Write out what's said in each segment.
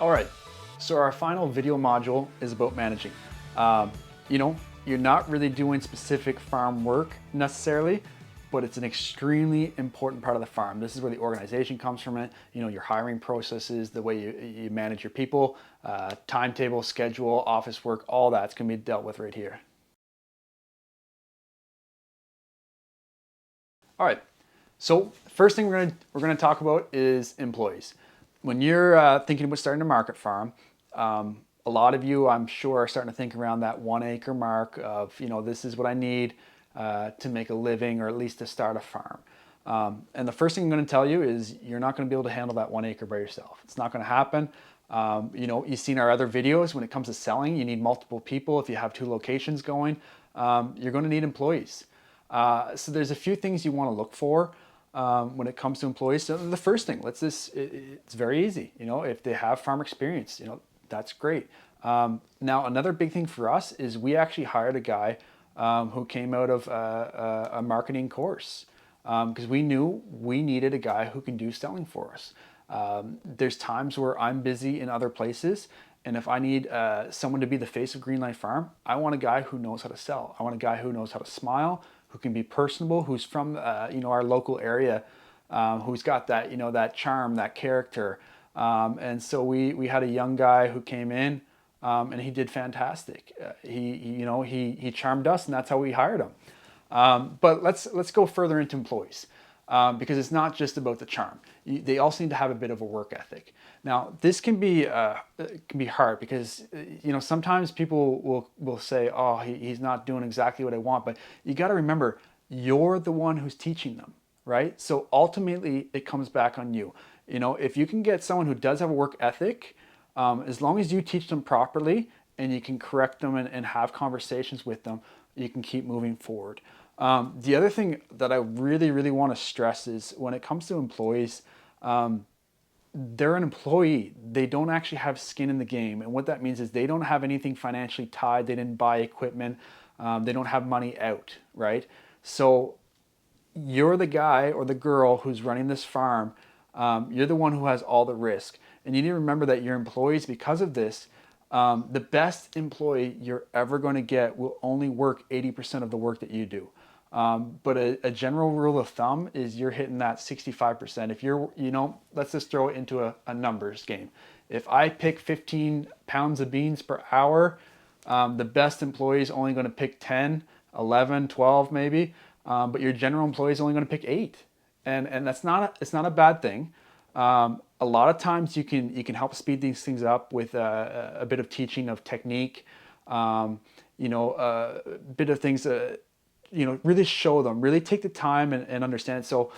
All right, so our final video module is about managing. Um, you know, you're not really doing specific farm work necessarily, but it's an extremely important part of the farm. This is where the organization comes from it. You know, your hiring processes, the way you manage your people, timetable, schedule, office work, all that's gonna be dealt with right here. All right, so first thing we're gonna talk about is employees. When you're thinking about starting a market farm, a lot of you, I'm sure, are starting to think around that 1 acre mark of, this is what I need to make a living, or at least to start a farm. And the first thing I'm going to tell you is you're not going to be able to handle that 1 acre by yourself. It's not going to happen. You've seen our other videos. When it comes to selling, you need multiple people. If you have 2 locations going, you're going to need employees. So there's a few things you want to look for when it comes to employees. So the first thing, it's very easy. If they have farm experience, that's great. Now, another big thing for us is we actually hired a guy who came out of a marketing course because we knew we needed a guy who can do selling for us. There's times where I'm busy in other places, and if I need someone to be the face of Greenlight Farm, I want a guy who knows how to sell. I want a guy who knows how to smile, who can be personable, who's from our local area, who's got that charm, that character. And so we had a young guy who came in, and he did fantastic. He charmed us, and that's how we hired him. But let's go further into employees. Because it's not just about the charm. They also need to have a bit of a work ethic. Now, this can be hard because sometimes people will say, "Oh, he's not doing exactly what I want." But you got to remember, you're the one who's teaching them, right? So ultimately, it comes back on you. If you can get someone who does have a work ethic, as long as you teach them properly and you can correct them and have conversations with them, you can keep moving forward. The other thing that I really, really want to stress is when it comes to employees, they're an employee. They don't actually have skin in the game. And what that means is they don't have anything financially tied. They didn't buy equipment. They don't have money out, right? So you're the guy or the girl who's running this farm. You're the one who has all the risk. And you need to remember that your employees, because of this, the best employee you're ever going to get will only work 80% of the work that you do. But a general rule of thumb is you're hitting that 65%. If you're, let's just throw it into a numbers game. If I pick 15 pounds of beans per hour, the best employee is only going to pick 10, 11, 12 maybe. But your general employee is only going to pick 8. And it's not a bad thing. A lot of times you can help speed these things up with a bit of teaching of technique, a bit of things, really show them, really take the time and understand it. So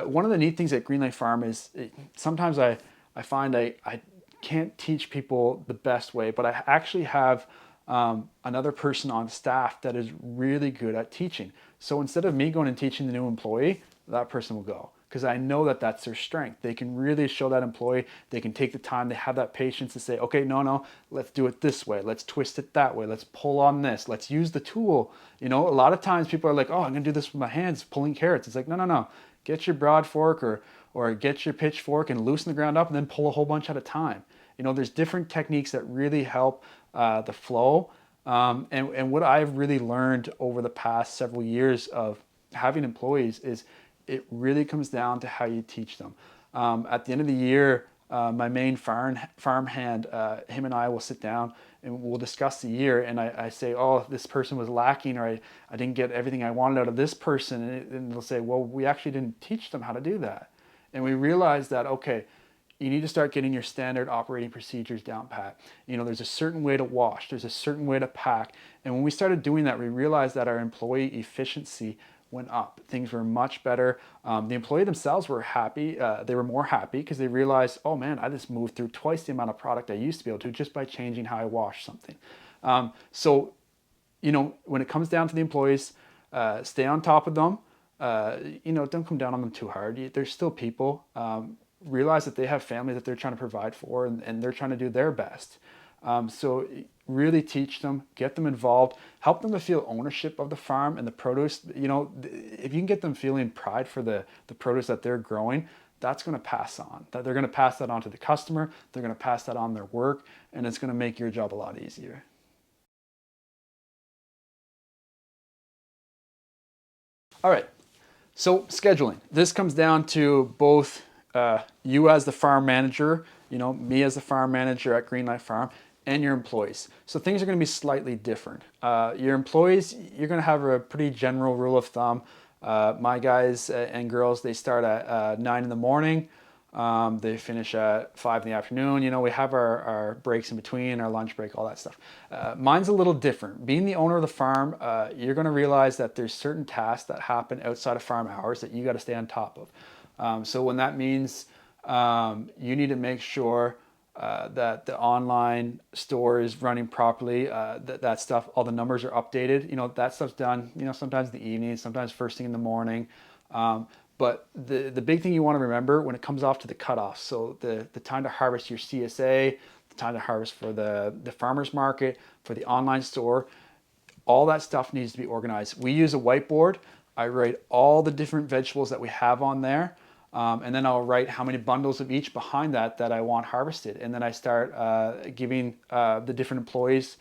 one of the neat things at Greenlight Farm is sometimes I find I can't teach people the best way, but I actually have another person on staff that is really good at teaching. So instead of me going and teaching the new employee, that person will go, because I know that that's their strength. They can really show that employee, they can take the time, they have that patience to say, okay, no, let's do it this way, let's twist it that way, let's pull on this, let's use the tool. A lot of times people are like, oh, I'm gonna do this with my hands, pulling carrots. It's like, no, get your broad fork or get your pitchfork and loosen the ground up and then pull a whole bunch at a time. There's different techniques that really help the flow. And what I've really learned over the past several years of having employees is it really comes down to how you teach them. At the end of the year, my main farm hand, him and I will sit down and we'll discuss the year. And I say, oh, this person was lacking, or I didn't get everything I wanted out of this person. And they'll say, well, we actually didn't teach them how to do that. And we realized that, okay, you need to start getting your standard operating procedures down pat. There's a certain way to wash, there's a certain way to pack. And when we started doing that, we realized that our employee efficiency went up. Things were much better. The employee themselves were happy. They were more happy because they realized, oh man, I just moved through twice the amount of product I used to be able to just by changing how I wash something. So, when it comes down to the employees, stay on top of them. Don't come down on them too hard. They're still people. Realize that they have families that they're trying to provide for, and they're trying to do their best. So really teach them, get them involved, help them to feel ownership of the farm and the produce. If you can get them feeling pride for the produce that they're growing, that's going to pass on. That they're going to pass that on to the customer, they're going to pass that on their work, and it's going to make your job a lot easier. All right, so scheduling. This comes down to both you as the farm manager, me as the farm manager at Greenlight Farm, and your employees. So things are going to be slightly different. Your employees, you're going to have a pretty general rule of thumb. My guys and girls, they start at 9 in the morning. They finish at 5 in the afternoon. We have our breaks in between, our lunch break, all that stuff. Mine's a little different. Being the owner of the farm, you're going to realize that there's certain tasks that happen outside of farm hours that you got to stay on top of. So when that means you need to make sure that the online store is running properly, that stuff, all the numbers are updated. That stuff's done, sometimes in the evening, sometimes first thing in the morning. But the big thing you want to remember when it comes off to the cutoff, so the time to harvest your CSA, the time to harvest for the farmer's market, for the online store, all that stuff needs to be organized. We use a whiteboard. I write all the different vegetables that we have on there. And then I'll write how many bundles of each behind that I want harvested. And then I start giving the different employees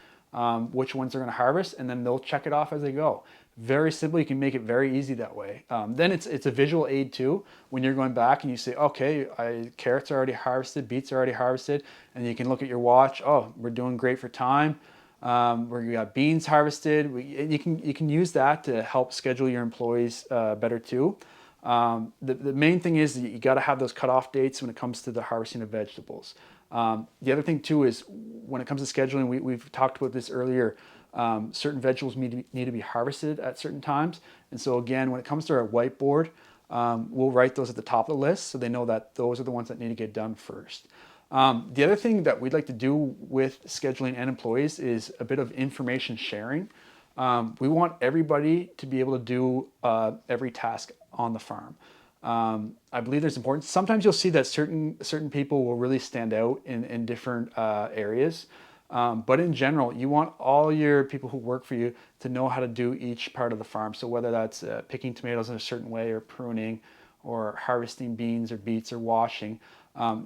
which ones they're going to harvest, and then they'll check it off as they go. Very simple. You can make it very easy that way. Then it's a visual aid too. When you're going back and you say, okay, carrots are already harvested, beets are already harvested, and you can look at your watch. Oh, we're doing great for time. We got beans harvested. You can use that to help schedule your employees better too. The main thing is you got to have those cutoff dates when it comes to the harvesting of vegetables. The other thing too is when it comes to scheduling, we've talked about this earlier. Certain vegetables need to be harvested at certain times. And so again, when it comes to our whiteboard, we'll write those at the top of the list so they know that those are the ones that need to get done first. The other thing that we'd like to do with scheduling and employees is a bit of information sharing. We want everybody to be able to do every task on the farm. I believe there's importance. Sometimes you'll see that certain people will really stand out in different areas. But in general, you want all your people who work for you to know how to do each part of the farm. So whether that's picking tomatoes in a certain way, or pruning, or harvesting beans or beets, or washing,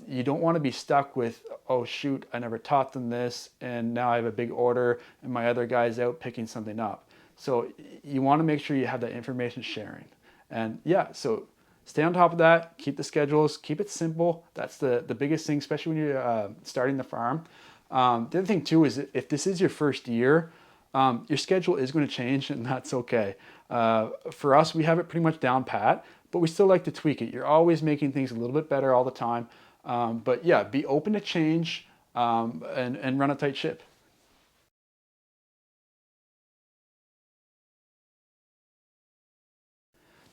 you don't want to be stuck with, oh shoot, I never taught them this, and now I have a big order and my other guy's out picking something up. So you want to make sure you have that information sharing. And yeah, so stay on top of that, keep the schedules, keep it simple. That's the biggest thing, especially when you're starting the farm. The other thing too is if this is your first year, your schedule is going to change, and that's okay. For us, we have it pretty much down pat, but we still like to tweak it. You're always making things a little bit better all the time. But yeah, be open to change, and run a tight ship.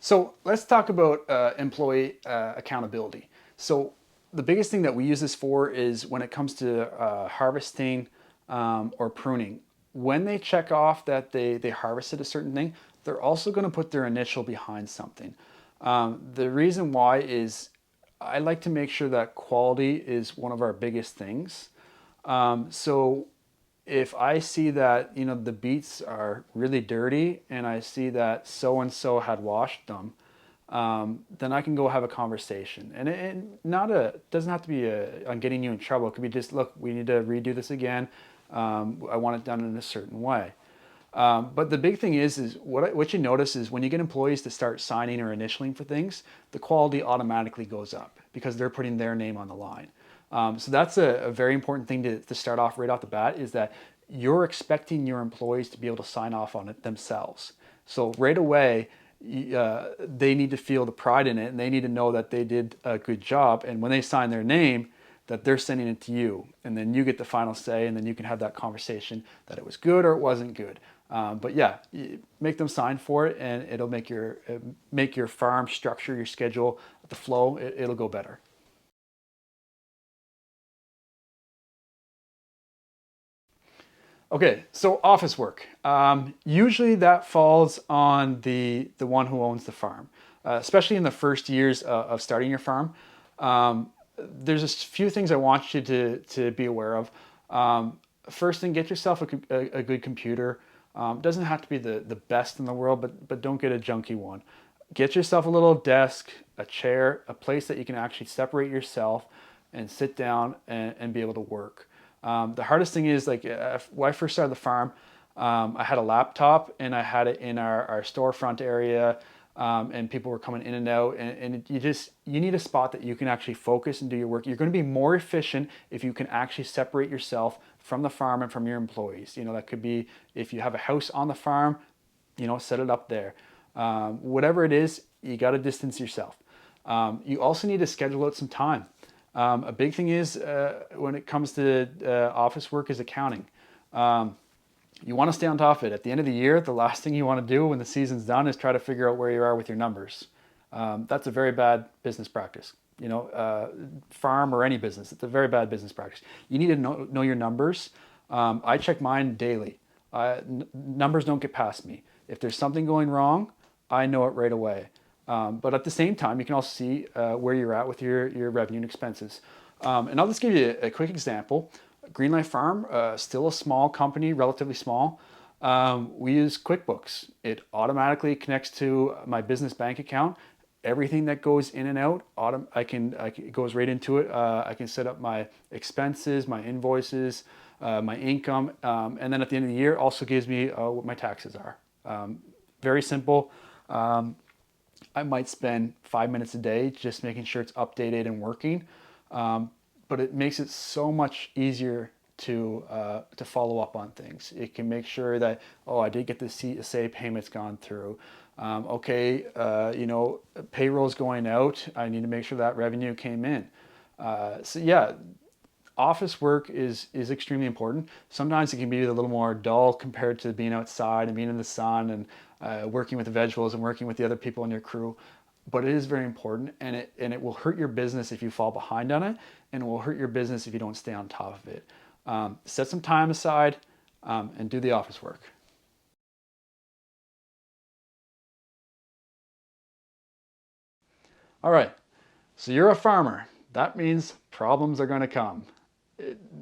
So let's talk about employee accountability. So the biggest thing that we use this for is when it comes to harvesting or pruning. When they check off that they harvested a certain thing, they're also going to put their initial behind something. The reason why is I like to make sure that quality is one of our biggest things. So if I see that the beets are really dirty and I see that so and so had washed them, then I can go have a conversation. And it doesn't have to be on getting you in trouble. It could be just, look, we need to redo this again. I want it done in a certain way. But the big thing is what you notice is when you get employees to start signing or initialing for things, the quality automatically goes up because they're putting their name on the line. So that's a very important thing to start off right off the bat, is that you're expecting your employees to be able to sign off on it themselves. So right away, they need to feel the pride in it, and they need to know that they did a good job. And when they sign their name, that they're sending it to you, and then you get the final say, and then you can have that conversation that it was good or it wasn't good. But yeah, make them sign for it, and it'll make your farm structure, your schedule, the flow, it'll go better. Okay, so office work. Usually that falls on the one who owns the farm, especially in the first years of starting your farm. There's a few things I want you to be aware of. First thing, get yourself a good computer. Doesn't have to be the best in the world, but don't get a junky one. get yourself a little desk, a chair, a place that you can actually separate yourself and sit down and be able to work. The hardest thing is like when I first started the farm, I had a laptop and I had it in our storefront area, and people were coming in and out, and you need a spot that you can actually focus and do your work. You're going to be more efficient if you can actually separate yourself from the farm and from your employees. That could be if you have a house on the farm, set it up there. Whatever it is, you got to distance yourself. You also need to schedule out some time. A big thing is when it comes to office work is accounting. You want to stay on top of it. At the end of the year, the last thing you want to do when the season's done is try to figure out where you are with your numbers. That's a very bad business practice. Farm or any business, it's a very bad business practice. You need to know your numbers. I check mine daily. Numbers don't get past me. If there's something going wrong, I know it right away. But at the same time, you can also see where you're at with your revenue and expenses. And I'll just give you a quick example. Greenlife Farm, still a small company, relatively small. We use QuickBooks. It automatically connects to my business bank account. Everything that goes in and out, it goes right into it. I can set up my expenses, my invoices, my income, and then at the end of the year, it also gives me what my taxes are. Very simple. I might spend 5 minutes a day just making sure it's updated and working. But it makes it so much easier to follow up on things. It can make sure that, I did get the CSA payments gone through. Payroll's going out. I need to make sure that revenue came in. Office work is extremely important. Sometimes it can be a little more dull compared to being outside and being in the sun and working with the vegetables and working with the other people in your crew. But it is very important, and it will hurt your business if you fall behind on it, and it will hurt your business if you don't stay on top of it. Set some time aside and do the office work. All right, so you're a farmer. That means problems are going to come.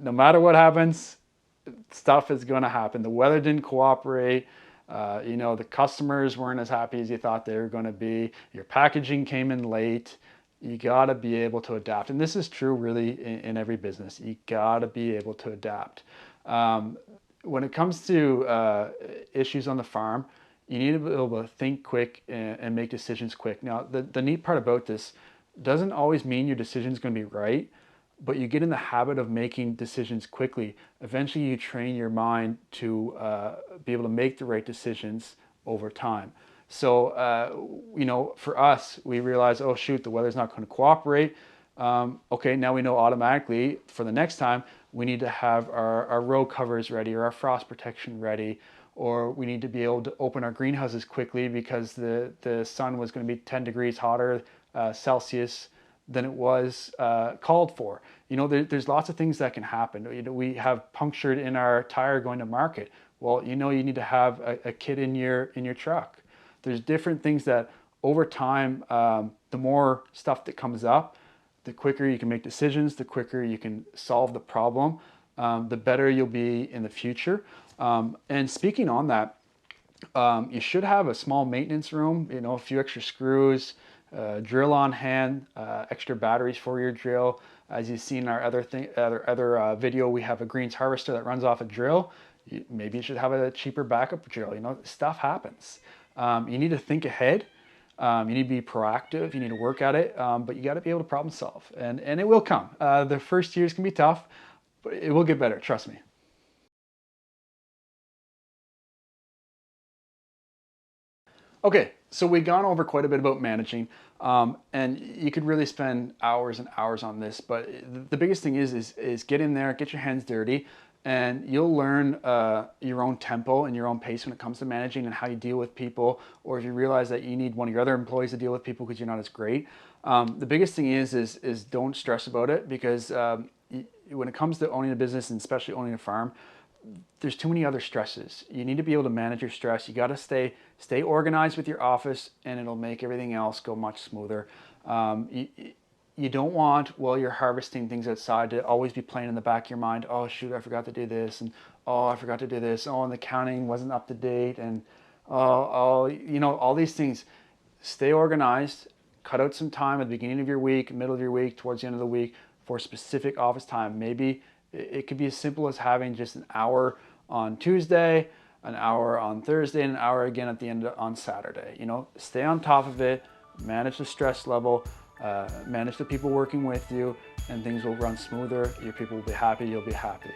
No matter what happens, stuff is going to happen. The weather didn't cooperate. The customers weren't as happy as you thought they were going to be. Your packaging came in late. You got to be able to adapt. And this is true really in every business. You got to be able to adapt. When it comes to issues on the farm, you need to be able to think quick and make decisions quick. Now, the neat part about this doesn't always mean your decision is going to be right, but you get in the habit of making decisions quickly. Eventually you train your mind to be able to make the right decisions over time. So, for us, we realize, oh shoot, the weather's not going to cooperate. Okay, now we know automatically for the next time, we need to have our row covers ready or our frost protection ready, or we need to be able to open our greenhouses quickly because the sun was going to be 10 degrees hotter Celsius than it was called for. There's lots of things that can happen. We have punctured in our tire going to market. Well, you need to have a kit in your truck. There's different things that over time, the more stuff that comes up, the quicker you can make decisions, the quicker you can solve the problem, the better you'll be in the future. And speaking on that, you should have a small maintenance room, a few extra screws, drill on hand, extra batteries for your drill. As you've seen in our other video, we have a greens harvester that runs off a drill. Maybe you should have a cheaper backup drill. Stuff happens. You need to think ahead. You need to be proactive. You need to work at it, but you got to be able to problem solve, and it will come. The first years can be tough, but it will get better. Trust me. Okay, so we've gone over quite a bit about managing, and you could really spend hours and hours on this, but the biggest thing is get in there, get your hands dirty, and you'll learn your own tempo and your own pace when it comes to managing and how you deal with people, or if you realize that you need one of your other employees to deal with people because you're not as great. The biggest thing is don't stress about it, because when it comes to owning a business, and especially owning a farm, there's too many other stresses. You need to be able to manage your stress. You got to stay organized with your office, and it'll make everything else go much smoother. You don't want, while you're harvesting things outside, to always be playing in the back of your mind, oh shoot, I forgot to do this, and oh, I forgot to do this, oh, and the counting wasn't up to date, and all these things. stay organized, cut out some time at the beginning of your week, middle of your week, towards the end of the week for specific office time. Maybe it could be as simple as having just an hour on Tuesday, an hour on Thursday, and an hour again at the end on Saturday. You know, stay on top of it, manage the stress level, manage the people working with you, and things will run smoother. Your people will be happy, you'll be happy.